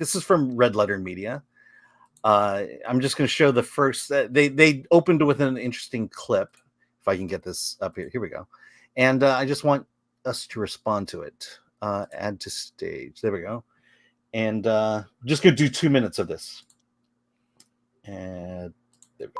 This is from Red Letter Media. I'm just going to show the first. They opened with an interesting clip. If I can get this up here. Here we go. And I just want us to respond to it. Add to stage. There we go. And just going to do 2 minutes of this. And there we go.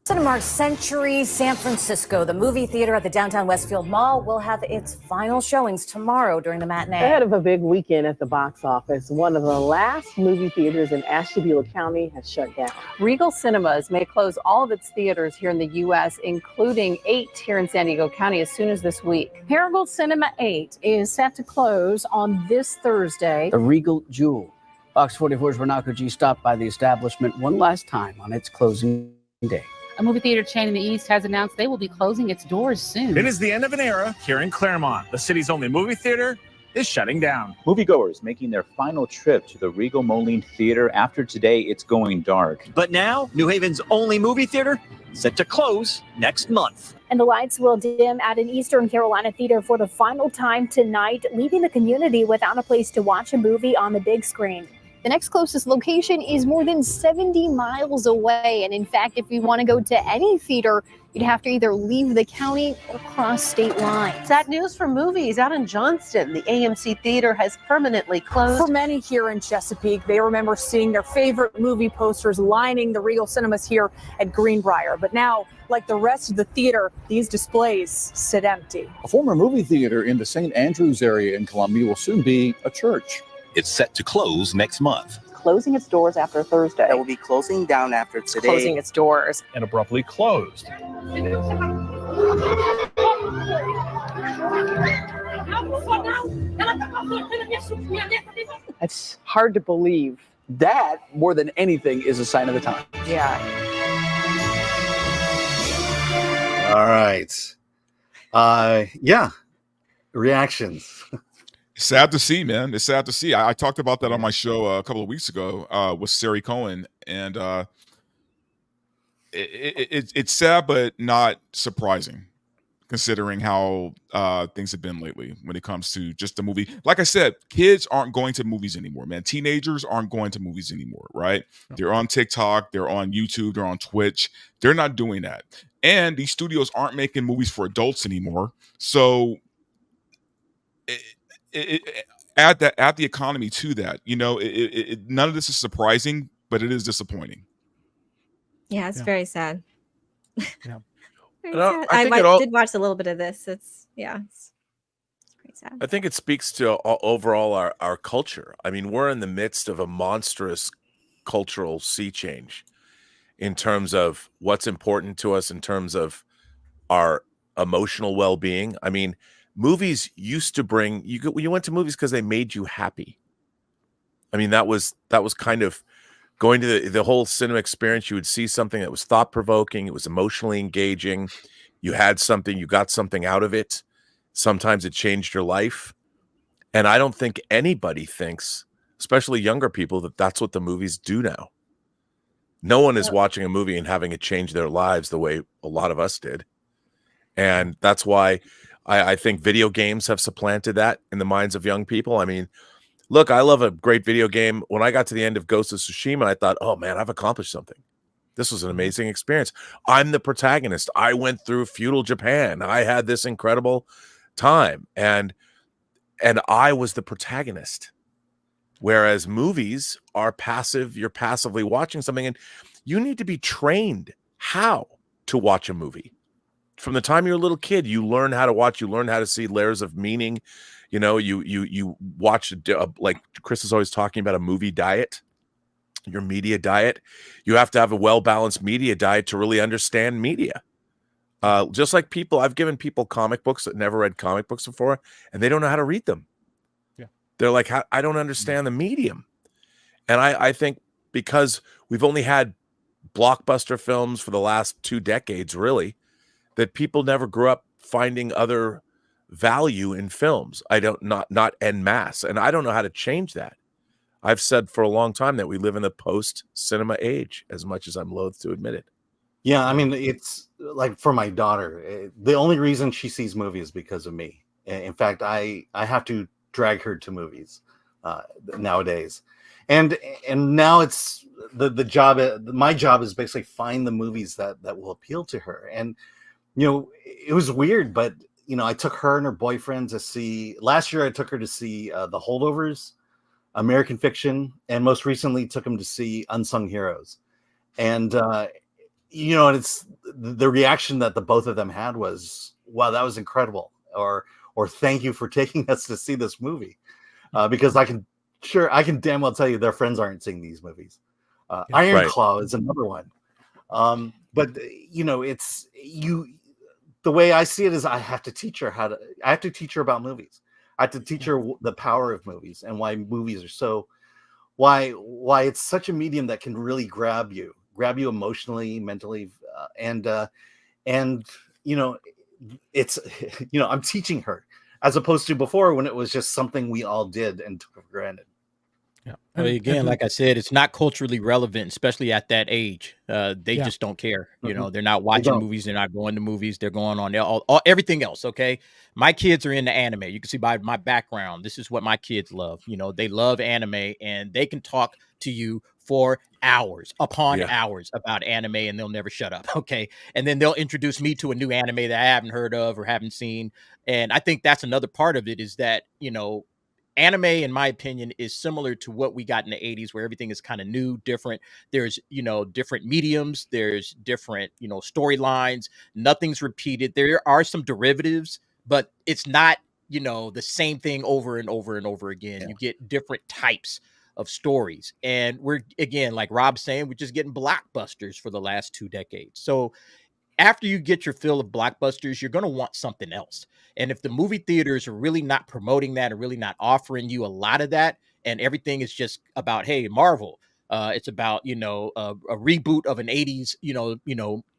Cinemark Century San Francisco, the movie theater at the downtown Westfield Mall, will have its final showings tomorrow during the matinee. Ahead of a big weekend at the box office, one of the last movie theaters in Ashtabula County has shut down. Regal Cinemas may close all of its theaters here in the U.S., including 8 here in San Diego County, as soon as this week. Paragould Cinema 8 is set to close on this Thursday. The Regal Jewel. Fox 44's Renato G stopped by the establishment one last time on its closing day. A movie theater chain in the East has announced they will be closing its doors soon. It is the end of an era here in Claremont. The city's only movie theater is shutting down. Moviegoers making their final trip to the Regal Moline Theater. After today, it's going dark. But now, New Haven's only movie theater set to close next month. And the lights will dim at an Eastern Carolina theater for the final time tonight, leaving the community without a place to watch a movie on the big screen. The next closest location is more than 70 miles away. And in fact, if you want to go to any theater, you'd have to either leave the county or cross state lines. Sad news for movies out in Johnston. The AMC Theater has permanently closed. For many here in Chesapeake, they remember seeing their favorite movie posters lining the Regal Cinemas here at Greenbrier. But now, like the rest of the theater, these displays sit empty. A former movie theater in the St. Andrews area in Columbia will soon be a church. It's set to close next month. Closing its doors after Thursday. It will be closing down after today. Closing its doors. And abruptly closed. It's hard to believe. That, more than anything, is a sign of the time. Yeah. All right. Yeah. Reactions. Sad to see, man. It's sad to see. I talked about that on my show a couple of weeks ago with Sari Cohen, and it's sad, but not surprising, considering how things have been lately when it comes to just the movie. Like I said, kids aren't going to movies anymore, man. Teenagers aren't going to movies anymore, right? They're on TikTok, they're on YouTube, they're on Twitch. They're not doing that. And these studios aren't making movies for adults anymore. So add the economy to that. You know, none of this is surprising, but it is disappointing. Yeah, it's very sad. Yeah. I did watch a little bit of this. It's quite sad. I think it speaks to overall our culture. I mean, we're in the midst of a monstrous cultural sea change in terms of what's important to us, in terms of our emotional well-being. I mean, movies used to bring you went to movies because they made you happy. I mean, that was kind of going to the whole cinema experience. You would see something that was thought-provoking, it was emotionally engaging, you had something, you got something out of it. Sometimes it changed your life. And I don't think anybody thinks, especially younger people, that that's what the movies do now. No one is watching a movie and having it change their lives the way a lot of us did. And that's why I think video games have supplanted that in the minds of young people. I mean, look, I love a great video game. When I got to the end of Ghost of Tsushima, I thought, oh man, I've accomplished something. This was an amazing experience. I'm the protagonist. I went through feudal Japan. I had this incredible time. And I was the protagonist. Whereas movies are passive. You're passively watching something, and you need to be trained how to watch a movie. From the time you're a little kid, you learn how to watch, you learn how to see layers of meaning. You know, you watch, like Chris is always talking about, a movie diet, your media diet. You have to have a well-balanced media diet to really understand media. Just like people, I've given people comic books that never read comic books before, and they don't know how to read them. Yeah. They're like, I don't understand the medium. And I think because we've only had blockbuster films for the last 2 decades, really, that people never grew up finding other value in films. Not en masse. And I don't know how to change that. I've said for a long time that we live in the post-cinema age, as much as I'm loath to admit it. Yeah, I mean, it's like for my daughter, the only reason she sees movies is because of me. In fact, I have to drag her to movies nowadays, and now it's the job. My job is basically find the movies that will appeal to her. And it was weird, but I took her and her boyfriend to see. Last year, I took her to see The Holdovers, American Fiction, and most recently took him to see Unsung Heroes. And and it's the reaction that the both of them had was, wow, that was incredible, or thank you for taking us to see this movie, because I can damn well tell you their friends aren't seeing these movies. Iron Claw is another one. But it's the way I see it is I have to teach her about movies. I have to teach her the power of movies and why movies are so, why it's such a medium that can really grab you emotionally, mentally, and it's I'm teaching her, as opposed to before when it was just something we all did and took for granted. Yeah. Well, again, like I said, it's not culturally relevant, especially at that age. They just don't care. They're not watching movies. They're not going to movies. They're going on everything else. Okay. My kids are into anime. You can see by my background, this is what my kids love. They love anime, and they can talk to you for hours upon hours about anime, and they'll never shut up. Okay. And then they'll introduce me to a new anime that I haven't heard of or haven't seen. And I think that's another part of it, is that, anime, in my opinion, is similar to what we got in the 80s, where everything is kind of new, different. There's, different mediums. There's different, storylines. Nothing's repeated. There are some derivatives, but it's not, the same thing over and over and over again. You get different types of stories. And we're, again, like Rob's saying, we're just getting blockbusters for the last 2 decades. So after you get your fill of blockbusters, you're going to want something else. And if the movie theaters are really not promoting that, or really not offering you a lot of that, and everything is just about, hey, Marvel, it's about, a reboot of an 80s,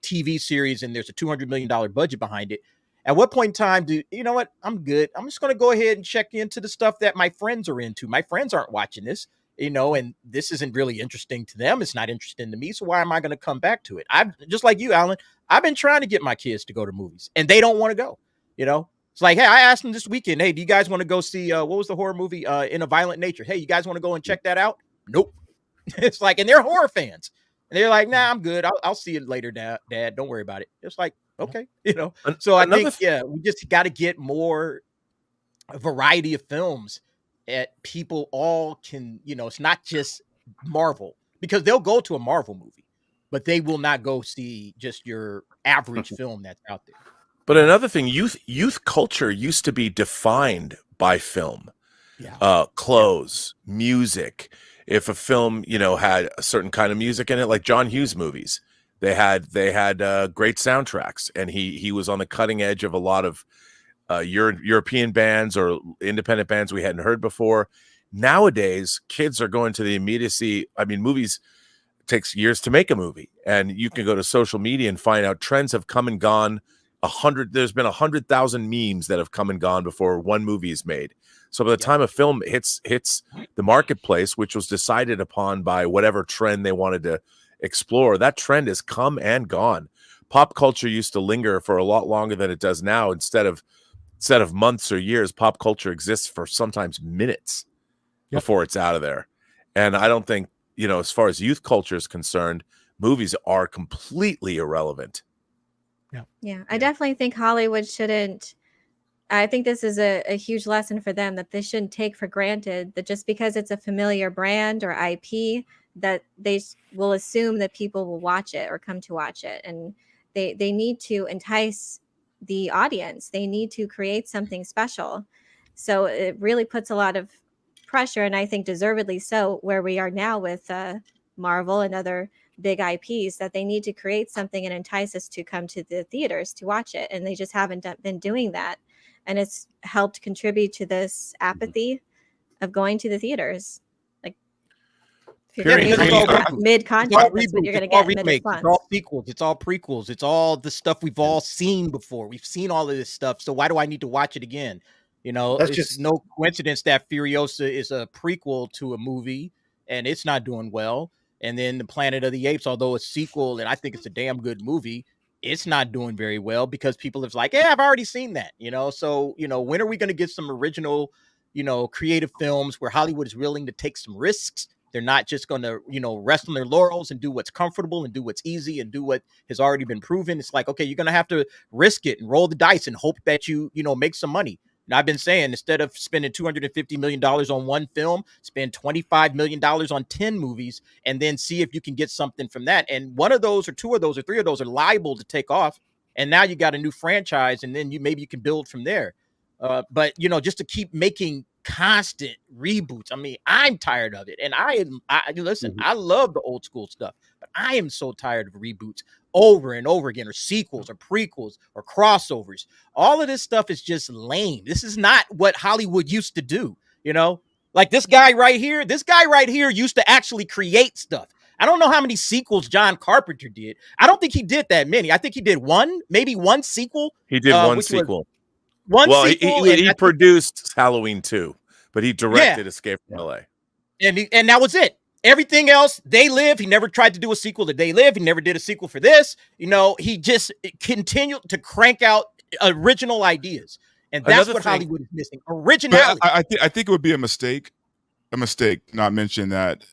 TV series, and there's a $200 million budget behind it. At what point in time what? I'm good. I'm just going to go ahead and check into the stuff that my friends are into. My friends aren't watching this, and this isn't really interesting to them. It's not interesting to me. So why am I going to come back to it? I'm just like you, Alan. I've been trying to get my kids to go to movies, and they don't want to go. It's like, hey, I asked them this weekend, hey, do you guys want to go see what was the horror movie, In a Violent Nature? Hey, you guys want to go and check that out? Nope. It's like, and they're horror fans, and they're like, nah, I'm good. I'll see it later, Dad. Don't worry about it. It's like, okay, So I think, we just got to get more variety of films that people all can, it's not just Marvel, because they'll go to a Marvel movie, but they will not go see just your average film that's out there. But another thing, youth culture used to be defined by film, clothes, music. If a film, had a certain kind of music in it, like John Hughes movies, they had great soundtracks, and he was on the cutting edge of a lot of European bands or independent bands we hadn't heard before. Nowadays, kids are going to the immediacy. I mean, movies takes years to make a movie, and you can go to social media and find out trends have come and gone. There's been 100,000 memes that have come and gone before one movie is made. So by the time a film hits the marketplace, which was decided upon by whatever trend they wanted to explore, that trend has come and gone. Pop culture used to linger for a lot longer than it does now. Instead of months or years, pop culture exists for sometimes minutes before it's out of there. And I don't think, as far as youth culture is concerned, movies are completely irrelevant. Yeah, I definitely think Hollywood shouldn't. I think this is a huge lesson for them, that they shouldn't take for granted that just because it's a familiar brand or IP, that they will assume that people will watch it or come to watch it. And they need to entice the audience. They need to create something special. So it really puts a lot of pressure, and I think deservedly so, where we are now with Marvel and other big IPs, that they need to create something and entice us to come to the theaters to watch it. And they just haven't been doing that. And it's helped contribute to this apathy of going to the theaters. Like, if you're going to get mid-content, that's what you're going to get. Remakes, it's all sequels, it's all prequels, it's all the stuff we've all seen before. We've seen all of this stuff. So why do I need to watch it again? It's just no coincidence that Furiosa is a prequel to a movie, and it's not doing well. And then the Planet of the Apes, although a sequel, and I think it's a damn good movie, it's not doing very well because people have like, yeah, I've already seen that, So, when are we going to get some original, creative films where Hollywood is willing to take some risks? They're not just going to, rest on their laurels and do what's comfortable and do what's easy and do what has already been proven. It's like, okay, you're going to have to risk it and roll the dice and hope that you make some money. And I've been saying, instead of spending $250 million on one film, spend $25 million on 10 movies and then see if you can get something from that. And one of those or two of those or three of those are liable to take off. And now you got a new franchise, and then maybe you can build from there. But, just to keep making constant reboots. I mean, I'm tired of it. And I listen, I love the old school stuff, but I am so tired of reboots over and over again, or sequels or prequels or crossovers. All of this stuff is just lame. This is not what Hollywood used to do, like this guy right here used to actually create stuff. I don't know how many sequels John Carpenter did. I don't think he did that many. I think he did maybe one sequel. He did one sequel. Sequel, he produced Halloween 2, but he directed Escape from LA. And that was it. Everything else, They Live. He never tried to do a sequel to They Live. He never did a sequel for this. He just continued to crank out original ideas. And that's what Hollywood is missing. Originality. I think it would be a mistake not mention that.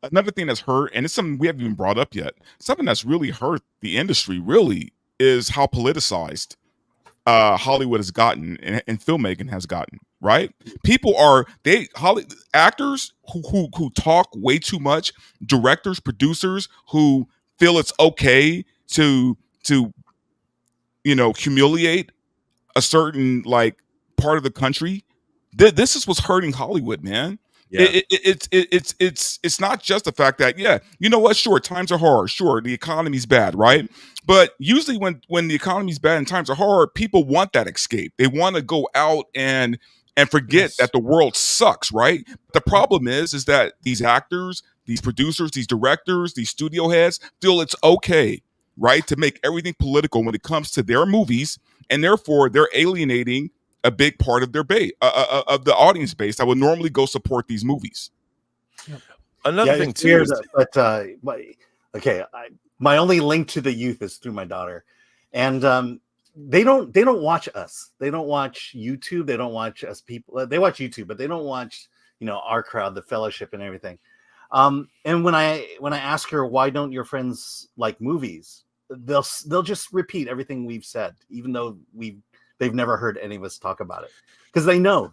Another thing that's hurt, and it's something we haven't even brought up yet, something that's really hurt the industry really is how politicized Hollywood has gotten and filmmaking has gotten, right? People are actors who talk way too much, directors, producers who feel it's okay to humiliate a certain part of the country. This is what's hurting Hollywood, man. Yeah. It's not just the fact that, sure, times are hard, sure, the economy's bad, right? But usually when the economy's bad and times are hard, people want that escape. They want to go out and forget that the world sucks, right? The problem is that these actors, these producers, these directors, these studio heads feel it's okay, right, to make everything political when it comes to their movies, and therefore they're alienating a big part of their base, of the audience base that would normally go support these movies. Another thing too, my only link to the youth is through my daughter, and they don't watch us. They don't watch YouTube. They don't watch us people. They watch YouTube, but they don't watch our crowd, the Fellowship, and everything. And when I ask her, why don't your friends like movies, they'll just repeat everything we've said, even though they've never heard any of us talk about it, because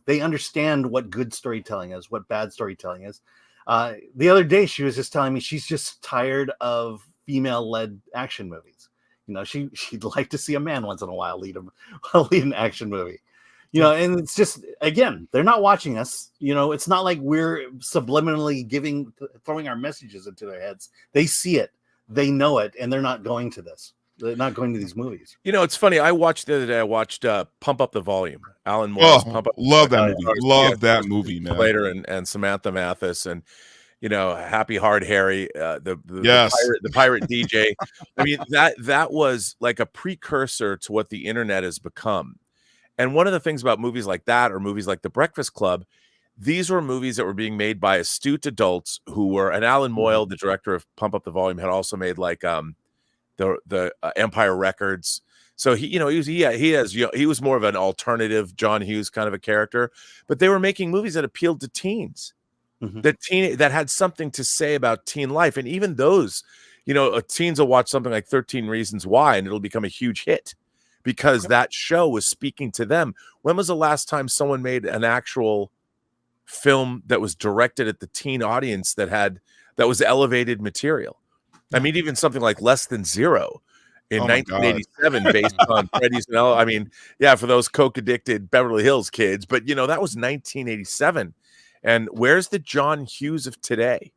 they understand what good storytelling is, what bad storytelling is. The other day, she was just telling me she's just tired of female-led action movies. She'd like to see a man once in a while lead an action movie. And it's just, again, they're not watching us. It's not like we're subliminally throwing our messages into their heads. They see it, they know it, and they're not going to this. They're not going to these movies. It's funny. I watched the other day. Pump Up the Volume. Alan Moore's Pump Up. Love that movie. Love that movie, man. Later and Samantha Mathis and Happy Hard Harry, the pirate DJ. I mean, that was like a precursor to what the internet has become. And one of the things about movies like that, or movies like The Breakfast Club, these were movies that were being made by astute adults who were. And Alan Moyle, the director of Pump Up the Volume, had also made the Empire Records. So he was more of an alternative John Hughes kind of a character, but they were making movies that appealed to teens, that had something to say about teen life. And even those, teens will watch something like 13 Reasons Why, and it'll become a huge hit because that show was speaking to them. When was the last time someone made an actual film that was directed at the teen audience that was elevated material? I mean, even something like Less Than Zero in 1987, based on Freddy's and Ella. I mean, for those coke-addicted Beverly Hills kids, but that was 1987. And where's the John Hughes of today?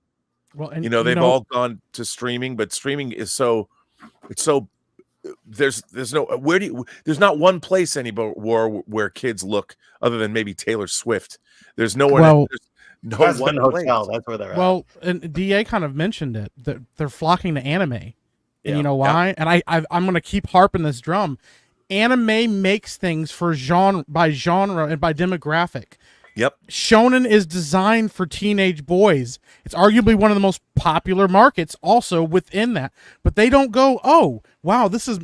Well, and they've all gone to streaming, but streaming is there's not one place anymore where kids look other than maybe Taylor Swift. There's nowhere. That's where they're at. Well, and DA kind of mentioned it, that they're flocking to anime. And you know why? And I'm going to keep harping this drum. Anime makes things by genre and by demographic. Yep. Shonen is designed for teenage boys. It's arguably one of the most popular markets also within that. But they don't go, oh, wow, this is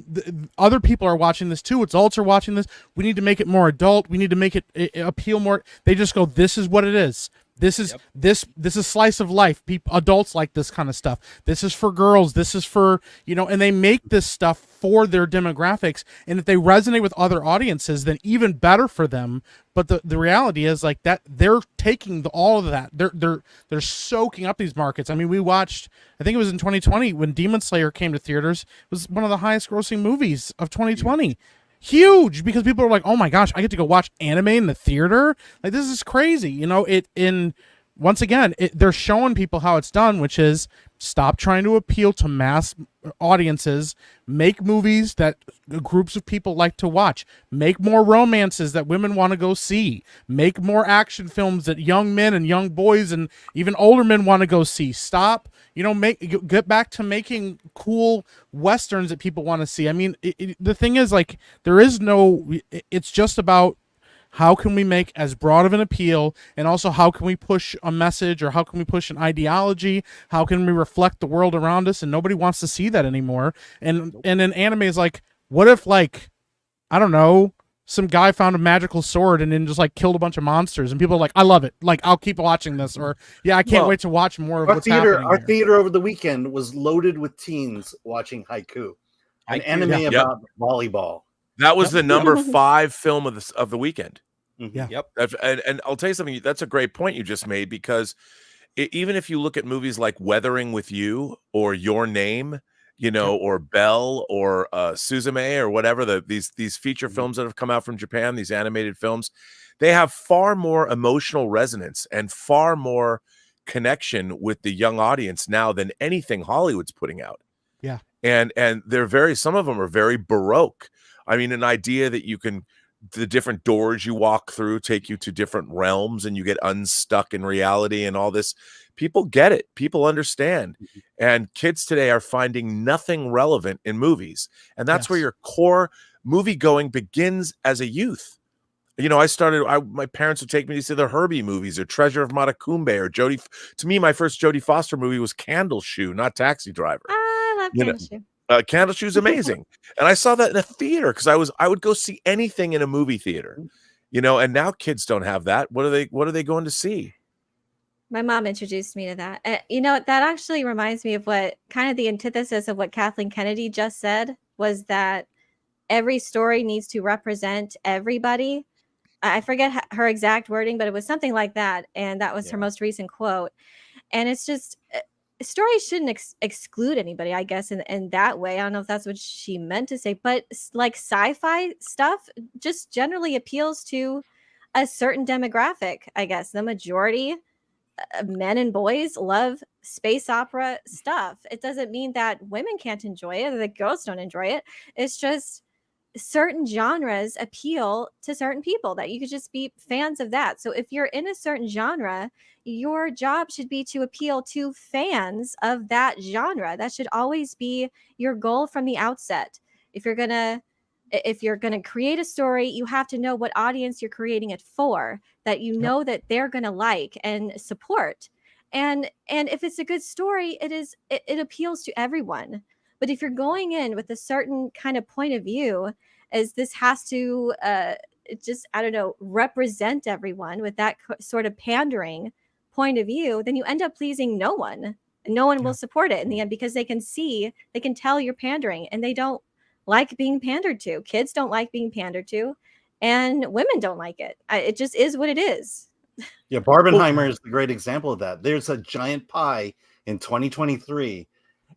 other people are watching this too. Adults are watching this. We need to make it more adult. We need to make it appeal more. They just go, this is what it is. This is this is slice of life. People, adults like this kind of stuff. This is for girls. This is for, and they make this stuff for their demographics. And if they resonate with other audiences, then even better for them. But the reality is like that they're taking all of that. They're soaking up these markets. I mean, we watched, I think it was in 2020 when Demon Slayer came to theaters. It was one of the highest grossing movies of 2020. Huge, because people are like, oh my gosh, I get to go watch anime in the theater. Like, this is crazy. Once again, they're showing people how it's done, which is stop trying to appeal to mass audiences, make movies that groups of people like to watch, make more romances that women want to go see, make more action films that young men and young boys and even older men want to go see. Stop, get back to making cool westerns that people want to see. I mean, the thing is, like, it's just about how can we make as broad of an appeal, and also how can we push a message, or how can we push an ideology? How can we reflect the world around us? And nobody wants to see that anymore. And then anime is like, what if, like, I don't know, some guy found a magical sword and then just like killed a bunch of monsters, and people are like, I love it. Like, I'll keep watching this, or I can't wait to watch more of what's happening. Our theater over the weekend was loaded with teens watching Haiku, an anime about volleyball. That was the number 5 film of the weekend. Yeah. Yep. And I'll tell you something. That's a great point you just made, because even if you look at movies like Weathering with You or Your Name, or Belle or Suzume or whatever, these feature films that have come out from Japan, these animated films, they have far more emotional resonance and far more connection with the young audience now than anything Hollywood's putting out. Yeah. And some of them are very Baroque. I mean, an idea that the different doors you walk through take you to different realms and you get unstuck in reality and all this. People get it. People understand. And kids today are finding nothing relevant in movies. And that's where your core movie going begins as a youth. My parents would take me to see the Herbie movies or Treasure of Matacumbe or Jodie. To me, my first Jodie Foster movie was Candle Shoe, not Taxi Driver. I love Candle Shoe. Candle Shoe's amazing. And I saw that in a theater because I would go see anything in a movie theater, and now kids don't have that. What are they going to see? My mom introduced me to that. That actually reminds me of what kind of the antithesis of what Kathleen Kennedy just said was that every story needs to represent everybody. I forget her exact wording, but it was something like that. And that was her most recent quote. And it's just, stories shouldn't exclude anybody, I guess, in that way. I don't know if that's what she meant to say, but like sci-fi stuff just generally appeals to a certain demographic, I guess. The majority of men and boys love space opera stuff. It doesn't mean that women can't enjoy it or that girls don't enjoy it. It's just certain genres appeal to certain people that you could just be fans of that. So if you're in a certain genre, your job should be to appeal to fans of that genre. That should always be your goal from the outset. If you're gonna create a story, you have to know what audience you're creating it for, that that they're gonna like and support. And if it's a good story, it appeals to everyone. But if you're going in with a certain kind of point of view, as this has to represent everyone with that sort of pandering point of view, then you end up pleasing no one. And no one will support it in the end, because they can tell you're pandering, and they don't like being pandered to. Kids don't like being pandered to, and women don't like it. It just is what it is. Yeah, Barbenheimer is a great example of that. There's a giant pie in 2023,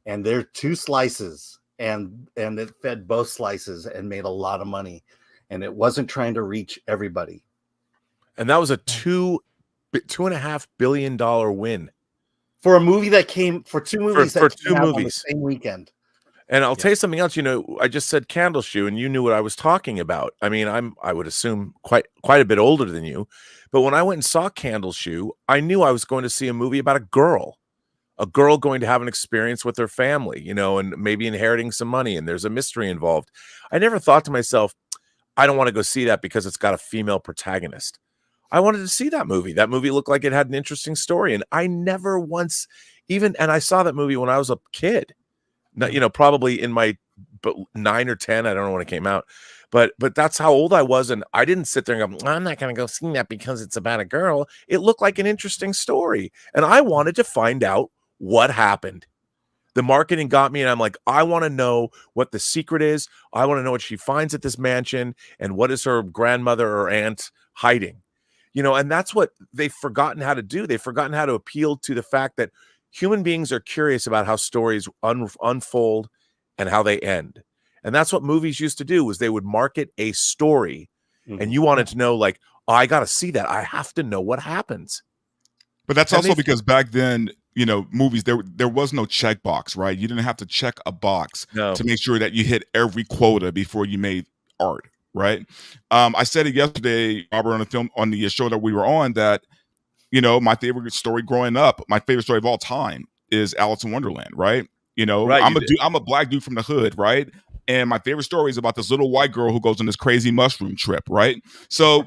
and there are 2 slices, and it fed both slices and made a lot of money, and it wasn't trying to reach everybody. And that was a $2.5 billion win for a movie that came for 2 movies for that 2 movies on the same weekend. And I'll tell you something else. I just said Candle Shoe, and you knew what I was talking about. I mean, I would assume quite a bit older than you, but when I went and saw Candle Shoe, I knew I was going to see a movie about a girl going to have an experience with her family, and maybe inheriting some money, and there's a mystery involved. I never thought to myself, I don't want to go see that because it's got a female protagonist. I wanted to see that movie. That movie looked like it had an interesting story. And I never once and I saw that movie when I was a kid, probably in my 9 or 10. I don't know when it came out, but that's how old I was. And I didn't sit there and go, I'm not going to go see that because it's about a girl. It looked like an interesting story. And I wanted to find out what happened. The marketing got me, and I'm like, I want to know what the secret is. I want to know what she finds at this mansion and what is her grandmother or aunt hiding. And that's what they've forgotten how to do. They've forgotten how to appeal to the fact that human beings are curious about how stories unfold and how they end. And that's what movies used to do, was they would market a story, and you wanted to know, like, oh, I got to see that. I have to know what happens. But that's also because back then, movies, there was no checkbox, right? You didn't have to check a box to make sure that you hit every quota before you made art, right? I said it yesterday, Robert, on the show that we were on, that my favorite story growing up, my favorite story of all time, is Alice in Wonderland, right? I'm a black dude from the hood, right? And my favorite story is about this little white girl who goes on this crazy mushroom trip, right? So,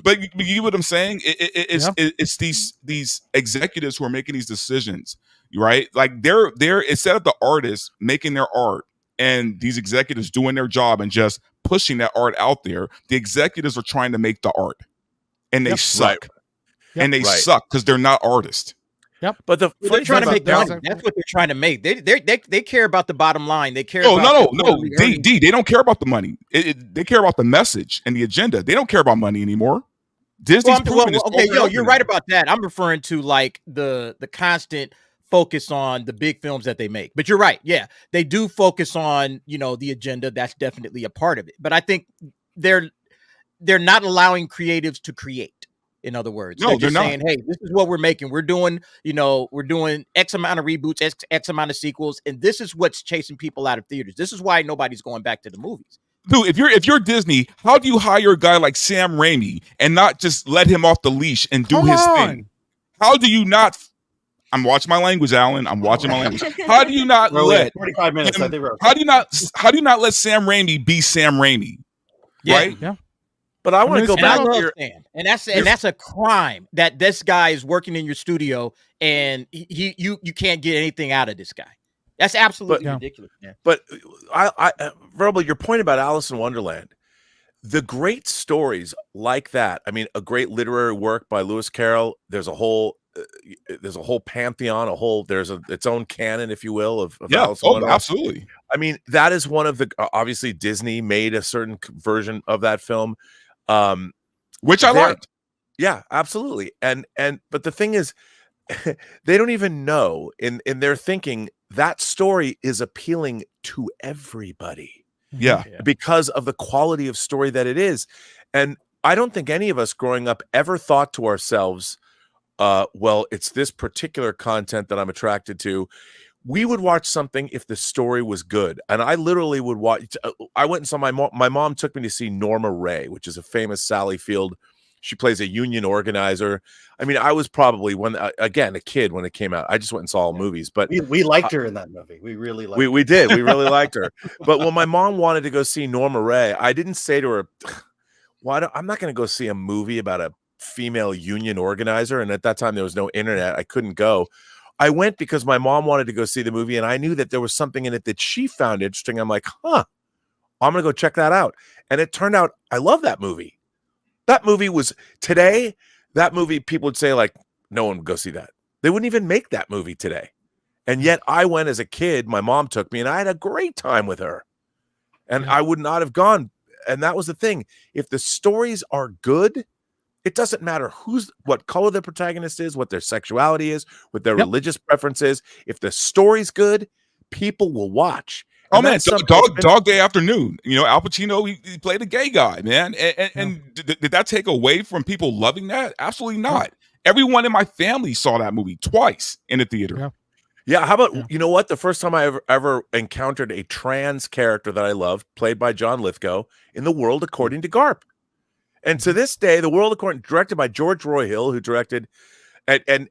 but you get what I'm saying? It's these executives who are making these decisions, right? Like instead of the artists making their art and these executives doing their job and just pushing that art out there, the executives are trying to make the art, and they suck, and they suck because they're not artists. Yep. But they're trying to make money. That's what they're trying to make. They care about the bottom line. They care. No. They don't care about the money. They care about the message and the agenda. They don't care about money anymore. Disney's you're right about that. I'm referring to like the constant focus on the big films that they make. But you're right. Yeah, they do focus on the agenda. That's definitely a part of it. But I think they're not allowing creatives to create. In other words, they're just saying, hey, this is what we're making. We're doing X amount of reboots, X amount of sequels, and this is what's chasing people out of theaters. This is why nobody's going back to the movies. Dude, if you're Disney, how do you hire a guy like Sam Raimi and not just let him off the leash and do his thing? How do you not? I'm watching my language, Alan. I'm watching my language. How do you not let 45 minutes? How do you not let Sam Raimi be Sam Raimi? Right? Yeah. But I want to go back to your, and that's a crime that this guy is working in your studio and you can't get anything out of this guy. That's absolutely ridiculous, man. But I Verbal, your point about Alice in Wonderland, the great stories like that. I mean, a great literary work by Lewis Carroll. There's a whole pantheon. There's its own canon, if you will, of Alice in Wonderland. Absolutely. I mean, that is one of the obviously Disney made a certain version of that film. Which I liked. Yeah, absolutely. And but the thing is, they don't even know in their thinking that story is appealing to everybody. Yeah. Because of the quality of story that it is. And I don't think any of us growing up ever thought to ourselves, well, it's this particular content that I'm attracted to. We would watch something if the story was good. And I literally would watch. I went and saw my mom took me to see Norma Ray, which is a famous Sally Field. She plays a union organizer. I mean, I was probably a kid when it came out. I just went and saw all movies, but we liked her in that movie. We really liked her. We did. We really liked her. But when my mom wanted to go see Norma Ray, I didn't say to her, I'm not going to go see a movie about a female union organizer. And at that time, there was no internet. I couldn't go. I went because my mom wanted to go see the movie, and I knew that there was something in it that she found interesting. I'm like, I'm going to go check that out. And it turned out I love that movie. That movie was today. That movie, people would say, like, no one would go see that. They wouldn't even make that movie today. And yet I went as a kid. My mom took me, and I had a great time with her. And I would not have gone. And that was the thing. If the stories are good, it doesn't matter what color the protagonist is, what their sexuality is, what their religious preference is. If the story's good, people will watch. Oh man, Dog Day Afternoon. Al Pacino, he played a gay guy, man. And did that take away from people loving that? Absolutely not. Everyone in my family saw that movie twice in the theater. Yeah. How about you know what? The first time I ever encountered a trans character that I loved, played by John Lithgow, in The World According to Garp. And to this day, The World According, directed by George Roy Hill, who directed, and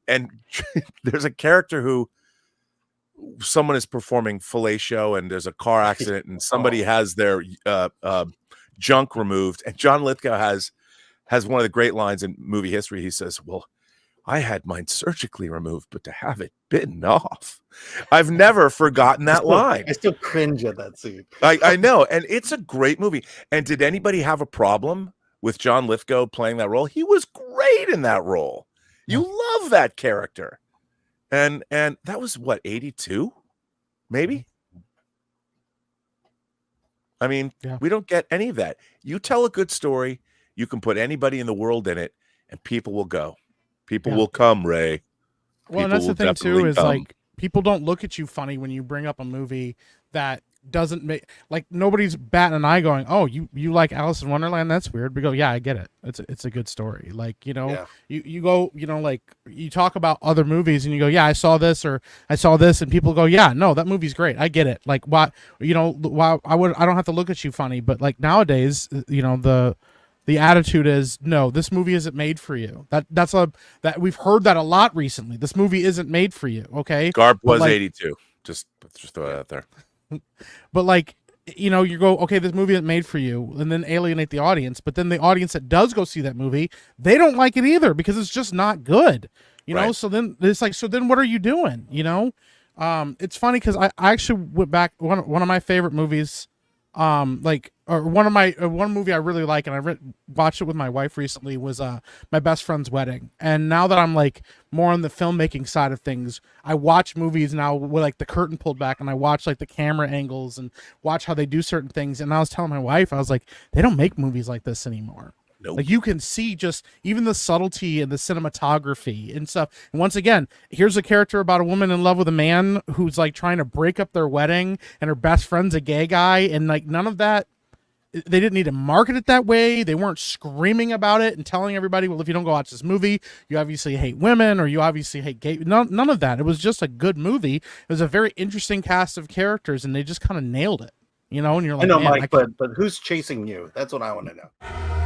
there's a character who someone is performing fellatio, and there's a car accident, and somebody has their junk removed, and John Lithgow has one of the great lines in movie history. He says, well, I had mine surgically removed, but to have it bitten off. I've never forgotten that line. I still cringe at that scene. I know. And it's a great movie. And did anybody have a problem with John Lithgow playing that role? He was great in that role. You love that character. And that was what, 82? Maybe? I mean, we don't get any of that. You tell a good story, you can put anybody in the world in it, and people will go. People will come, Ray. Well, and that's the thing too, is like people don't look at you funny when you bring up a movie that doesn't make, like, nobody's batting an eye going, oh, you like Alice in Wonderland? That's weird. We go, yeah, I get it. It's a good story. Like, you know, you go, you know, like you talk about other movies and you go, yeah, I saw this or I saw this, and people go, yeah, no, that movie's great. I get it. Like, why, you know, why I don't have to look at you funny. But like nowadays, you know, the attitude is, no, this movie isn't made for you. That we've heard that a lot recently. This movie isn't made for you. Okay. Garp was 82. Just throw that out there. But like, you know, you go, okay, this movie isn't made for you, and then alienate the audience. But then the audience that does go see that movie, they don't like it either because it's just not good. You know, so then it's like, so then what are you doing? You know, it's funny because I actually went back, one of my favorite movies, one movie I really like, and I watched it with my wife recently, was My Best Friend's Wedding. And now that I'm like more on the filmmaking side of things, I watch movies now with like the curtain pulled back, and I watch like the camera angles and watch how they do certain things. And I was telling my wife, I was like, they don't make movies like this anymore. Nope. Like, you can see just even the subtlety and the cinematography and stuff. And once again, here's a character about a woman in love with a man who's like trying to break up their wedding, and her best friend's a gay guy, and like none of that. They didn't need to market it that way. They weren't screaming about it and telling everybody, well, if you don't go watch this movie, you obviously hate women or you obviously hate gay. None of that. It was just a good movie. It was a very interesting cast of characters, and they just kind of nailed it. You know, and you're like, I know, man, Mike, but who's chasing you? That's what I want to know.